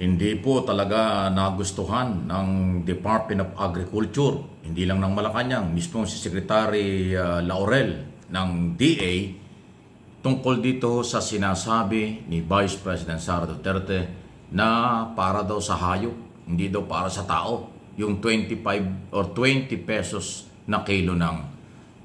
Hindi po talaga nagustuhan ng Department of Agriculture, hindi lang ng Malacanang, mismo si Secretary Laurel ng DA tungkol dito sa sinasabi ni Vice President Sara Duterte na para daw sa hayop, hindi daw para sa tao, yung 25 or 20 pesos na kilo ng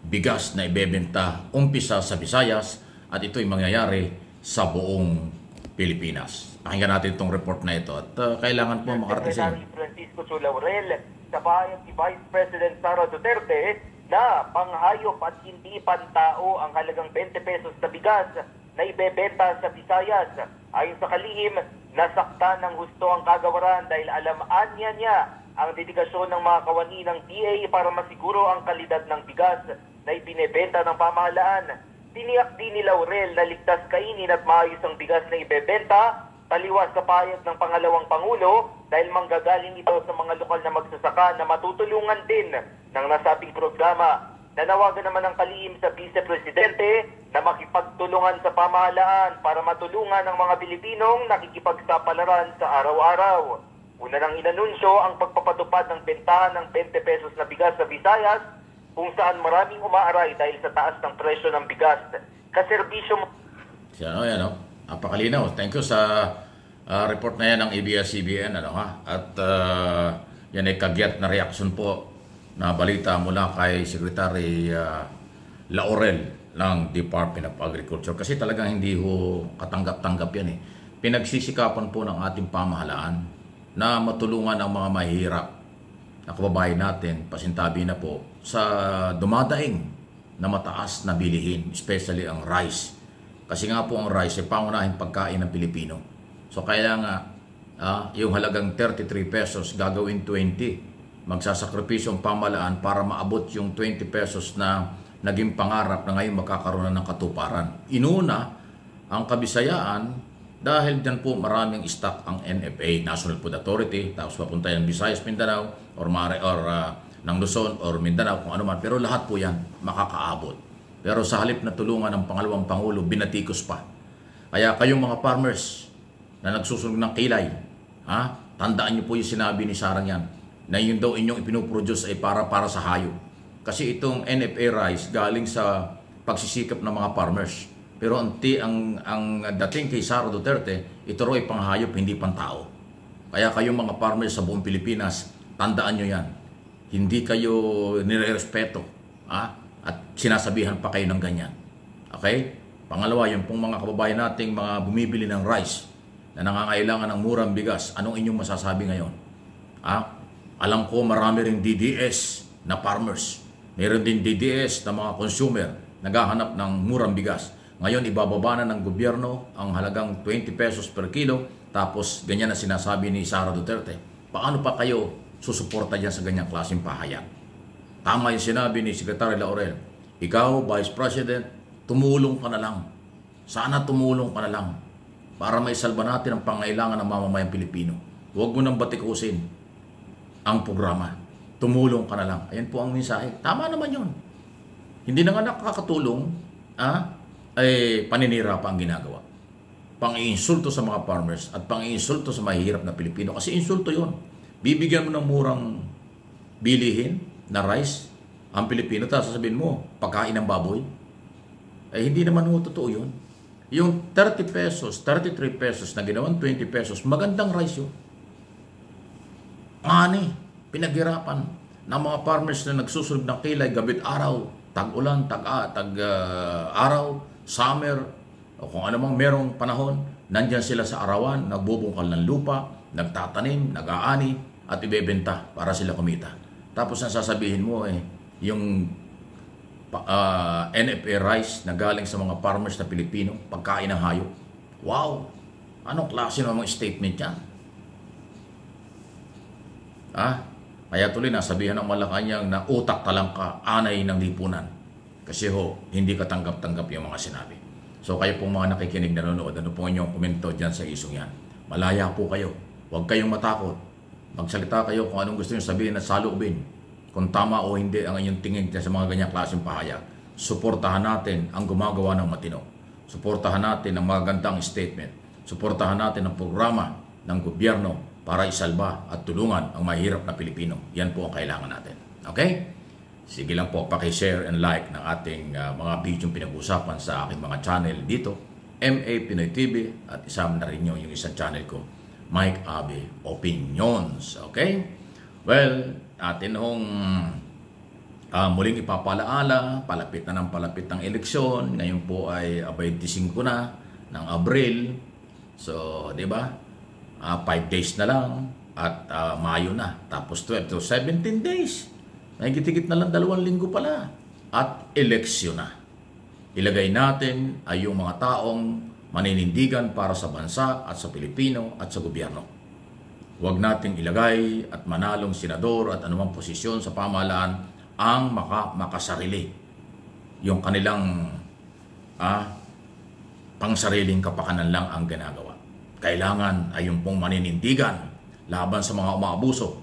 bigas na ibebenta umpisa sa Visayas at ito'y mangyayari sa buong Pilipinas. Pakinggan natin itong report na ito at kailangan po makarating sa inyo. Francisco Su Laurel sa bayan ni Vice President Sara Duterte na panghayop at hindi pantao ang halagang 20 pesos na bigas na ibebenta sa Visayas. Ayon sa kalihim, nasaktan ng husto ang kagawaran dahil alamaan niya ang dedikasyon ng mga kawani ng DA para masiguro ang kalidad ng bigas na ibinebenta ng pamahalaan. Tiniyak din ni Laurel na ligtas kainin at maayos ang bigas na ibebenta, taliwas sa payag ng pangalawang Pangulo dahil manggagaling ito sa mga lokal na magsasaka na matutulungan din ng nasabing programa. Nanawagan naman ang kalihim sa Vice Presidente na makipagtulungan sa pamahalaan para matulungan ang mga Pilipinong nakikipagsapalaran sa araw-araw. Una nang inanunsyo ang pagpapatupad ng bentahan ng 20 pesos na bigas sa Visayas kung saan maraming umaaray dahil sa taas ng presyo ng bigas. Kaserbisyo mo... Yan, napakalinaw. Thank you sa report na yan ng ABS-CBN. At yan ay kagyat na reaksyon po na balita mula kay Secretary Laurel ng Department of Agriculture. Kasi talagang hindi ho katanggap-tanggap yan eh. Pinagsisikapan po ng ating pamahalaan na matulungan ang mga mahihirap na kababayan natin, pasintabi na po, sa dumadaing na mataas na bilihin, especially ang rice. Kasi nga po ang rice ay pangunahing pagkain ng Pilipino. So kaya nga, yung halagang 33 pesos gagawin 20. Magsasakripisyo ang pamahalaan para maabot yung 20 pesos na naging pangarap na ngayon magkakaroon na ng katuparan. Inuna ang Kabisayaan dahil dyan po maraming stock ang NFA, National Food Authority, tapos papunta yan Visayas, Mindanao, or ng Luzon, or Mindanao, kung ano man. Pero lahat po yan makakaabot. Pero sa halip na tulungan ng pangalawang Pangulo, binatikos pa. Kaya kayong mga farmers na nagsusunog ng kilay, tandaan niyo po yung sinabi ni Sarang yan, na yun daw inyong ipinoproduce ay para sa hayop. Kasi itong NFA rice galing sa pagsisikap ng mga farmers. Pero ang dating kay Sara Duterte, ito raw ay panghayop, hindi pantao. Kaya kayong mga farmers sa buong Pilipinas, tandaan nyo yan. Hindi kayo nirerespeto. At sinasabihan pa kayo ng ganyan. Okay? Pangalawa, yung pong mga kababayan nating mga bumibili ng rice na nangangailangan ng murang bigas, anong inyong masasabi ngayon? Alam ko marami ring DDS na farmers. Meron din DDS na mga consumer naghahanap ng murang bigas. Ngayon, ibababa na ng gobyerno ang halagang 20 pesos per kilo, tapos ganyan na sinasabi ni Sara Duterte. Paano pa kayo susuporta dyan sa ganyang klaseng pahayag? Tama yung sinabi ni Secretary Laurel. Ikaw, Vice President, tumulong ka na lang. Sana tumulong ka na lang para maisalba natin ang pangailangan ng mamamayang Pilipino. Huwag mo nang batikusin ang programa. Tumulong ka na lang. Ayan po ang mensahe. Tama naman yun. Hindi na nga nakakatulong, ay paninira pa ang ginagawa. Pang-iinsulto sa mga farmers at pang-iinsulto sa mahihirap na Pilipino. Kasi insulto yun. Bibigyan mo ng murang bilihin na rice ang Pilipino, tapos sasabihin mo, pagkain ng baboy. Hindi naman ho totoo yun. Yung 30 pesos, 33 pesos na ginawang 20 pesos, magandang rice yun. Pinaghirapan ng mga farmers na nagsusunod ng kilay, gabit araw, tag-ulan, tag-araw, summer, o kung ano mang merong panahon, nandyan sila sa arawan, nagbubungkal ng lupa, nagtatanim, nag-aani, at ibebenta para sila kumita. Tapos ang sasabihin mo yung NFA rice na galing sa mga farmers na Pilipino, pagkain ng hayop. Wow! Anong klase ng mga statement yan? Kaya tuloy nasabihan ng Malacanang na utak talangka, anay ng lipunan. Kasi hindi katanggap-tanggap yung mga sinabi. So kayo pong mga nakikinig na nanonood, ano po inyong komento dyan sa isong yan? Malaya po kayo. Huwag kayong matakot. Magsalita kayo kung anong gusto nyo sabihin at saloobin. Kung tama o hindi ang inyong tingin sa mga ganyang klaseng pahayag. Suportahan natin ang gumagawa ng matino. Suportahan natin ang magandang statement. Suportahan natin ang programa ng gobyerno para isalba at tulungan ang mahirap na Pilipino. Yan po ang kailangan natin. Okay? Sige lang po, paki-share and like ng ating mga video pinag-usapan sa aking mga channel dito, MA Pinoy TV, at isama na rin nyo yung isang channel ko, Mike Abe Opinions. Okay? Well, atin hong muling ipapalaala, palapit na ng palapit ng eleksyon. Ngayon po ay 25 na ng Abril. So, di ba? 5 days na lang at Mayo na. Tapos 12 to 17 days. May gitigit na lang 2 linggo pala. At eleksyon na. Ilagay natin ay yung mga taong maninindigan para sa bansa at sa Pilipino at sa gobyerno. Huwag nating ilagay at manalong senador at anumang posisyon sa pamahalaan ang makasarili. Yung kanilang pangsariling kapakanan lang ang ginagawa. Kailangan ay yung pong maninindigan laban sa mga umaabuso.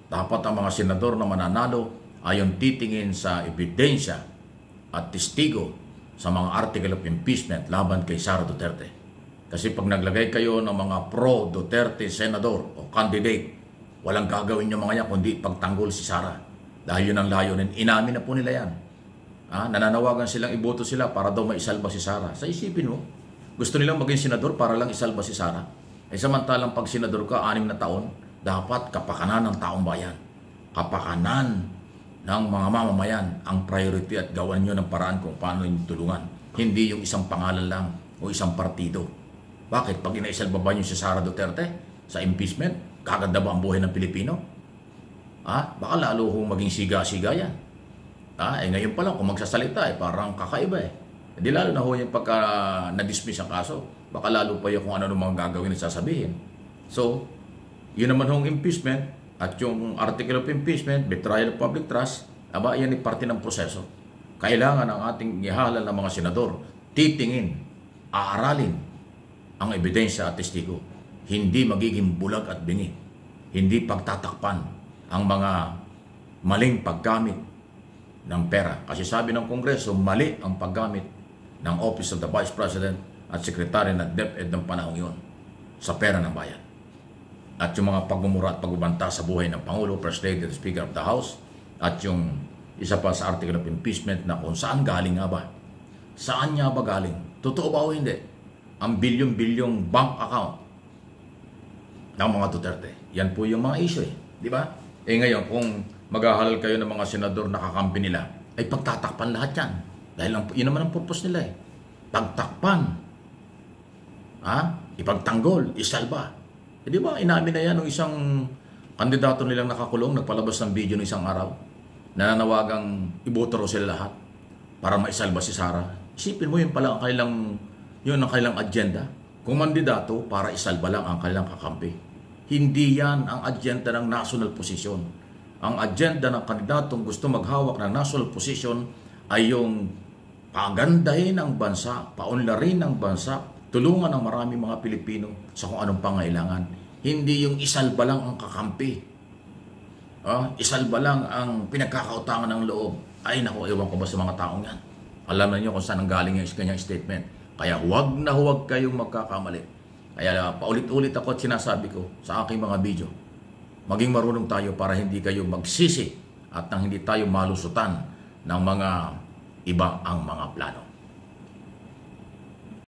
Dapat ang mga senador na mananalo ay yung titingin sa ebidensya at testigo sa mga article of impeachment laban kay Sara Duterte. Kasi pag naglagay kayo ng mga pro-Duterte senador o candidate, walang gagawin yung mga yan kundi pagtanggol si Sara. Dahil yun ang layunin. Inamin na po nila yan. Nananawagan silang iboto sila para daw maisalba si Sara. Sa isipin mo, gusto nilang maging senador para lang isalba si Sara. Samantalang pag senador ka, 6 na taon, dapat kapakanan ng taong bayan. Kapakanan ng mga mamamayan ang priority at gawan nyo ng paraan kung paano yung tulungan. Hindi yung isang pangalan lang o isang partido. Bakit? Pag inaisalba ba nyo si Sara Duterte sa impeachment, kaganda ba ang buhay ng Pilipino? Baka lalo hong maging siga-siga yan. Ngayon pa lang kung magsasalita, parang kakaiba eh. Hindi lalo na ho yung pagka na-dismiss ang kaso. Baka lalo pa yung kung ano mga gagawin at sasabihin. So, yun naman hong impeachment at yung article of impeachment, betrayal of public trust, yan ay parte ng proseso. Kailangan ang ating ihalal ng mga senador titingin, aaralin ang ebidensya at testigo. Hindi magiging bulag at bingi. Hindi pagtatakpan ang mga maling paggamit ng pera. Kasi sabi ng Kongreso, mali ang paggamit ng Office of the Vice President at Secretary ng DepEd ng panahon yun sa pera ng bayan. At yung mga pagmumura at pagbabanta sa buhay ng Pangulo, First Lady at Speaker of the House, at yung isa pa sa article of impeachment na kung saan galing nga ba? Saan nga ba galing? Totoo ba o hindi? Ang bilyon-bilyong bank account ng mga Duterte. Yan po yung mga issue di ba? Ngayon, kung maghahalal kayo ng mga senador na kakampi nila, ay pagtatakpan lahat yan. Dahil yun naman ang purpose nila Pagtakpan. Ipagtanggol, isalba. Di ba, inamin na yan ng isang kandidato nilang nakakulong, nagpalabas ng video ng isang araw, nananawagang iboto raw sila lahat para maisalba si Sara. Isipin mo, yun pala ang kailang agenda. Kung mandidato, para isalba lang ang kailang kakampi. Hindi yan ang agenda ng national position. Ang agenda ng kandidatong gusto maghawak ng national position ay yung pagandahin ang bansa, paunlarin ang bansa, tulungan ang maraming mga Pilipino sa kung anong pangailangan. Hindi yung isalba lang ang kakampi. Isalba lang ang pinagkakautangan ng loob. Ay naku, ewan ko ba sa mga taong yan. Alam na niyo kung saan ang galing yung kanyang statement. Kaya huwag na huwag kayong magkakamali. Kaya paulit-ulit ako at sinasabi ko sa aking mga video, maging marunong tayo para hindi kayo magsisi at nang hindi tayo malusutan ng mga iba ang mga plano.